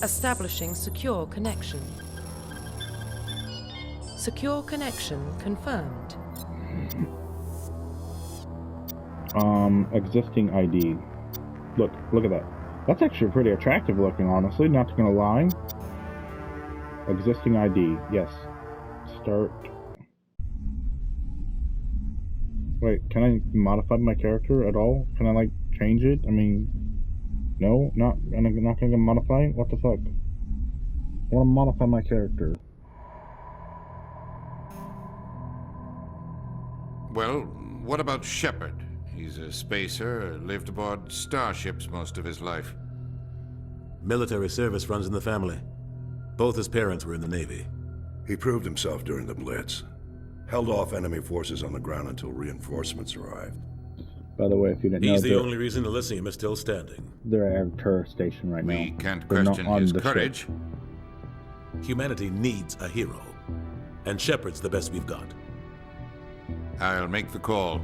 Establishing secure connection. Secure connection confirmed. Existing ID. Look at that. That's actually pretty attractive looking, honestly, not gonna lie. Existing ID, yes. Start. Wait, can I modify my character at all? Can I, like, change it? I mean, no? I'm not gonna modify it? What the fuck? I wanna modify my character. Well, what about Shepard? He's a spacer, lived aboard starships most of his life. Military service runs in the family. Both his parents were in the Navy. He proved himself during the Blitz. Held off enemy forces on the ground until reinforcements arrived. By the way, if you didn't know, He's the only reason Elysium is still standing. they're at a tourist station right now. We can't They're not question on his the courage. ship. Humanity needs a hero. And Shepard's the best we've got. I'll make the call.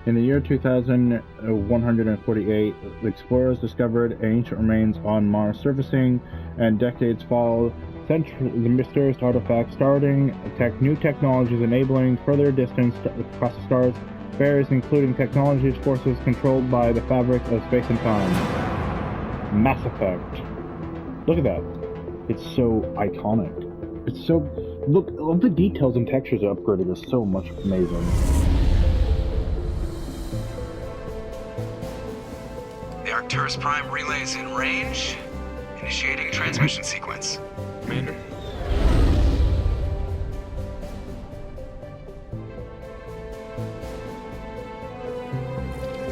In the year 2148, the explorers discovered ancient remains on Mars surfacing, and decades followed. The mysterious artifact starting new technologies enabling further distance across the stars, barriers including technologies forces controlled by the fabric of space and time. Mass Effect. Look at that. It's so iconic. It's so... Look, all the details and textures upgraded is so much amazing. The Arcturus Prime relay is in range. Initiating a transmission sequence. Commander.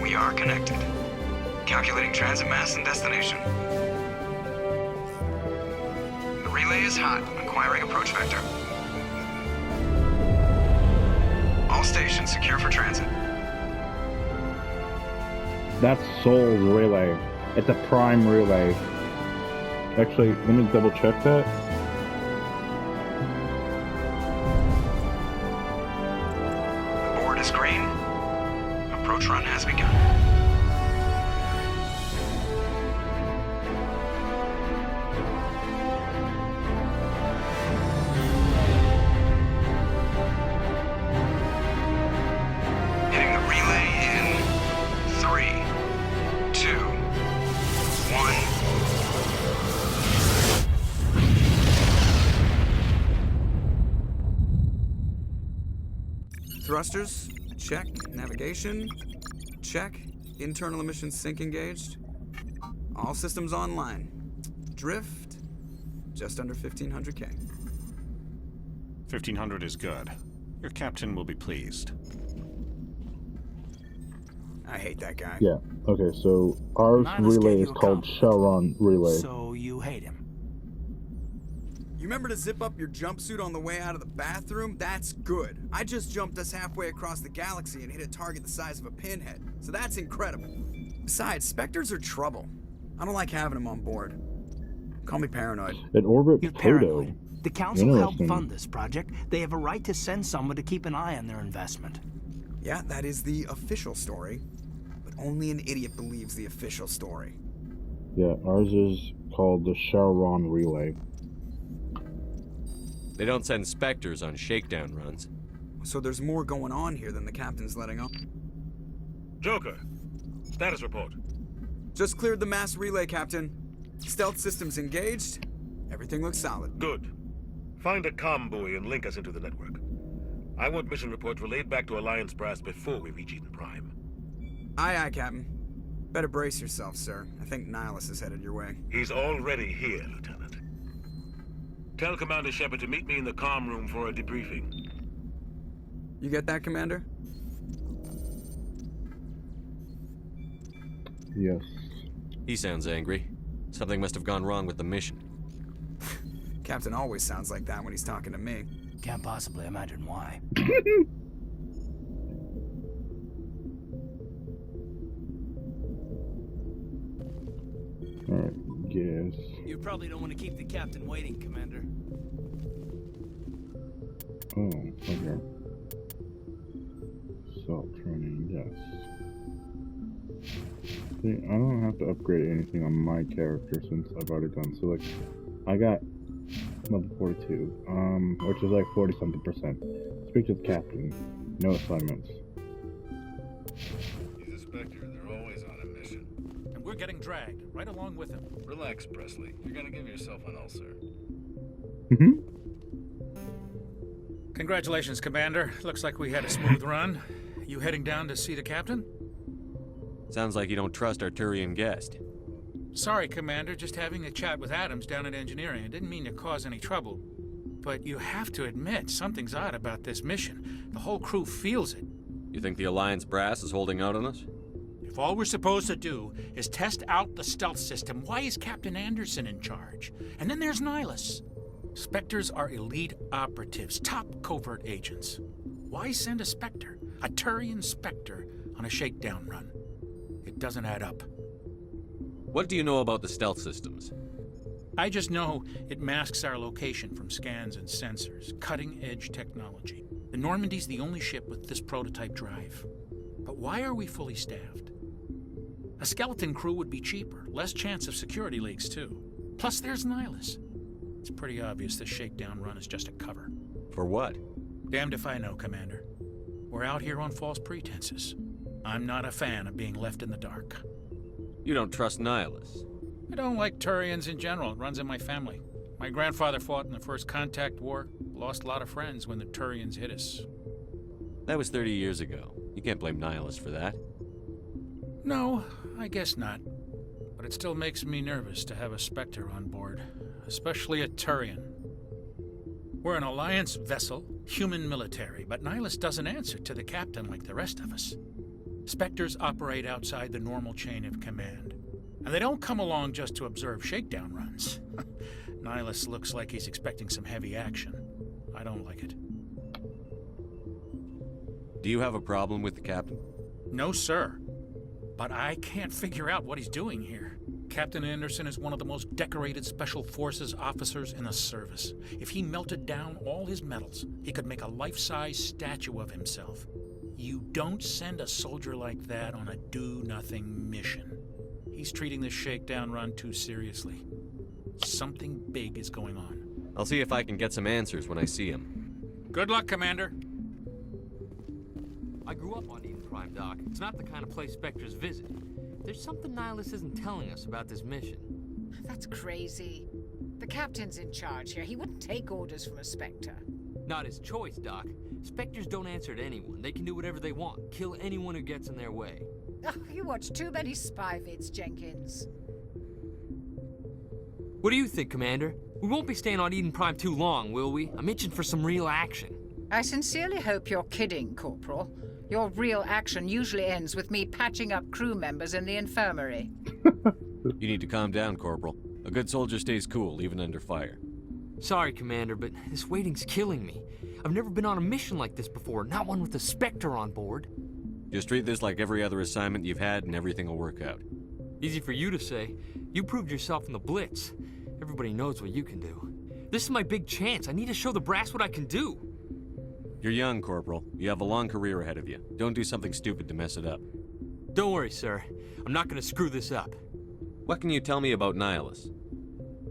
We are connected. Calculating transit mass and destination. The relay is hot. Acquiring approach vector. All stations secure for transit. That's Soul's relay. It's a prime relay. Actually, let me double check that. The board is green. Approach run has begun. Hitting the relay in 3, 2, 1. Thrusters, check. Navigation, check. Internal emissions sync engaged. All systems online. Drift, just under 1500K. 1500 is good. Your captain will be pleased. I hate that guy. Yeah. Okay, so our relay is called Shellron Relay. So you hate him? You remember to zip up your jumpsuit on the way out of the bathroom? That's good. I just jumped us halfway across the galaxy and hit a target the size of a pinhead, so that's incredible. Besides, Spectres are trouble. I don't like having them on board. Call me paranoid. It orbit You're Pluto. paranoid. The council helped fund this project. They have a right to send someone to keep an eye on their investment. Yeah, that is the official story. But only an idiot believes the official story. Yeah, ours is called the Shellron Relay. They don't send Spectres on shakedown runs. So there's more going on here than the captain's letting on. Joker, status report. Just cleared the mass relay, Captain. Stealth systems engaged. Everything looks solid. Good. Find a comm buoy and link us into the network. I want mission reports relayed back to Alliance brass before we reach Eden Prime. Aye, aye, Captain. Better brace yourself, sir. I think Nihilus is headed your way. He's already here, Lieutenant. Tell Commander Shepard to meet me in the comm room for a debriefing. You get that, Commander? Yes. He sounds angry. Something must have gone wrong with the mission. Captain always sounds like that when he's talking to me. Can't possibly imagine why. Alright, yes. You probably don't want to keep the captain waiting, Commander. Oh, okay. Self-training, yes. See, I don't have to upgrade anything on my character since I've already done. So, like, I got level 42, which is like 40-something%. Speak to the captain. No assignments. He's a Spectre. They're always on a mission. And we're getting dragged, right along with him. Relax, Presley. You're gonna give yourself an ulcer. Congratulations, Commander. Looks like we had a smooth run. You heading down to see the captain? Sounds like you don't trust our Turian guest. Sorry, Commander. Just having a chat with Adams down at engineering. I didn't mean to cause any trouble. But you have to admit, something's odd about this mission. The whole crew feels it. You think the Alliance brass is holding out on us? If all we're supposed to do is test out the stealth system, why is Captain Anderson in charge? And then there's Nihilus. Spectres are elite operatives, top covert agents. Why send a Spectre, a Turian Spectre, on a shakedown run? It doesn't add up. What do you know about the stealth systems? I just know it masks our location from scans and sensors. Cutting-edge technology. The Normandy's the only ship with this prototype drive. But why are we fully staffed? A skeleton crew would be cheaper, less chance of security leaks too. Plus there's Nihilus. It's pretty obvious this shakedown run is just a cover. For what? Damned if I know, Commander. We're out here on false pretenses. I'm not a fan of being left in the dark. You don't trust Nihilus? I don't like Turians in general. It runs in my family. My grandfather fought in the First Contact War. Lost a lot of friends when the Turians hit us. That was 30 years ago. You can't blame Nihilus for that. No, I guess not. But it still makes me nervous to have a Spectre on board. Especially a Turian. We're an Alliance vessel, human military, but Nihilus doesn't answer to the captain like the rest of us. Spectres operate outside the normal chain of command. And they don't come along just to observe shakedown runs. Nihilus looks like he's expecting some heavy action. I don't like it. Do you have a problem with the captain? No, sir. But I can't figure out what he's doing here. Captain Anderson is one of the most decorated Special Forces officers in the service. If he melted down all his medals, he could make a life-size statue of himself. You don't send a soldier like that on a do-nothing mission. He's treating this shakedown run too seriously. Something big is going on. I'll see if I can get some answers when I see him. Good luck, Commander. I grew up on Eden Prime, Doc. It's not the kind of place Spectres visit. There's something Nihilus isn't telling us about this mission. That's crazy. The captain's in charge here. He wouldn't take orders from a Spectre. Not his choice, Doc. Spectres don't answer to anyone. They can do whatever they want. Kill anyone who gets in their way. Oh, you watch too many spy vids, Jenkins. What do you think, Commander? We won't be staying on Eden Prime too long, will we? I'm itching for some real action. I sincerely hope you're kidding, Corporal. Your real action usually ends with me patching up crew members in the infirmary. You need to calm down, Corporal. A good soldier stays cool, even under fire. Sorry, Commander, but this waiting's killing me. I've never been on a mission like this before, not one with a Spectre on board. Just treat this like every other assignment you've had and everything will work out. Easy for you to say. You proved yourself in the Blitz. Everybody knows what you can do. This is my big chance. I need to show the brass what I can do. You're young, Corporal. You have a long career ahead of you. Don't do something stupid to mess it up. Don't worry, sir. I'm not going to screw this up. What can you tell me about Nihilus?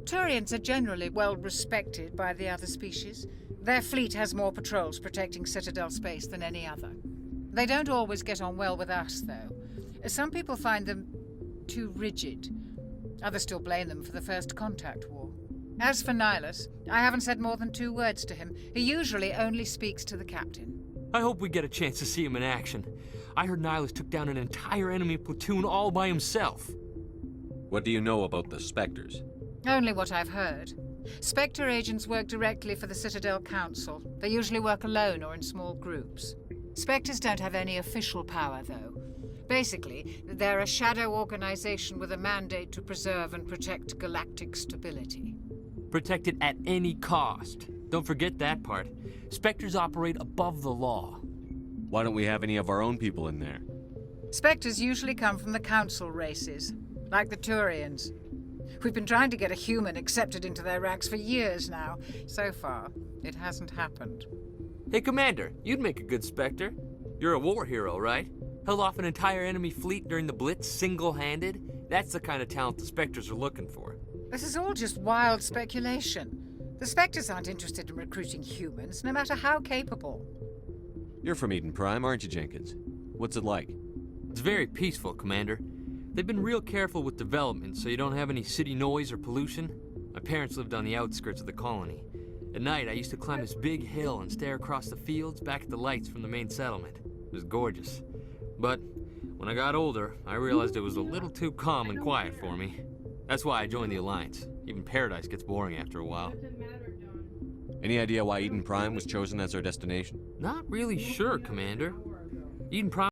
Turians are generally well respected by the other species. Their fleet has more patrols protecting Citadel space than any other. They don't always get on well with us, though. Some people find them too rigid. Others still blame them for the First Contact War. As for Nihilus, I haven't said more than 2 words to him. He usually only speaks to the captain. I hope we get a chance to see him in action. I heard Nihilus took down an entire enemy platoon all by himself. What do you know about the Spectres? Only what I've heard. Spectre agents work directly for the Citadel Council. They usually work alone or in small groups. Spectres don't have any official power, though. Basically, they're a shadow organization with a mandate to preserve and protect galactic stability. Protect it at any cost. Don't forget that part. Spectres operate above the law. Why don't we have any of our own people in there? Spectres usually come from the Council races, like the Turians. We've been trying to get a human accepted into their ranks for years now. So far, it hasn't happened. Hey, Commander, you'd make a good Spectre. You're a war hero, right? Held off an entire enemy fleet during the Blitz single-handed? That's the kind of talent the Spectres are looking for. This is all just wild speculation. The Spectres aren't interested in recruiting humans, no matter how capable. You're from Eden Prime, aren't you, Jenkins? What's it like? It's very peaceful, Commander. They've been real careful with development, so you don't have any city noise or pollution. My parents lived on the outskirts of the colony. At night, I used to climb this big hill and stare across the fields back at the lights from the main settlement. It was gorgeous. But when I got older, I realized it was a little too calm and quiet for me. That's why I joined the Alliance. Even Paradise gets boring after a while. Any idea why Eden Prime was chosen as our destination? Not really sure, Commander. Eden Prime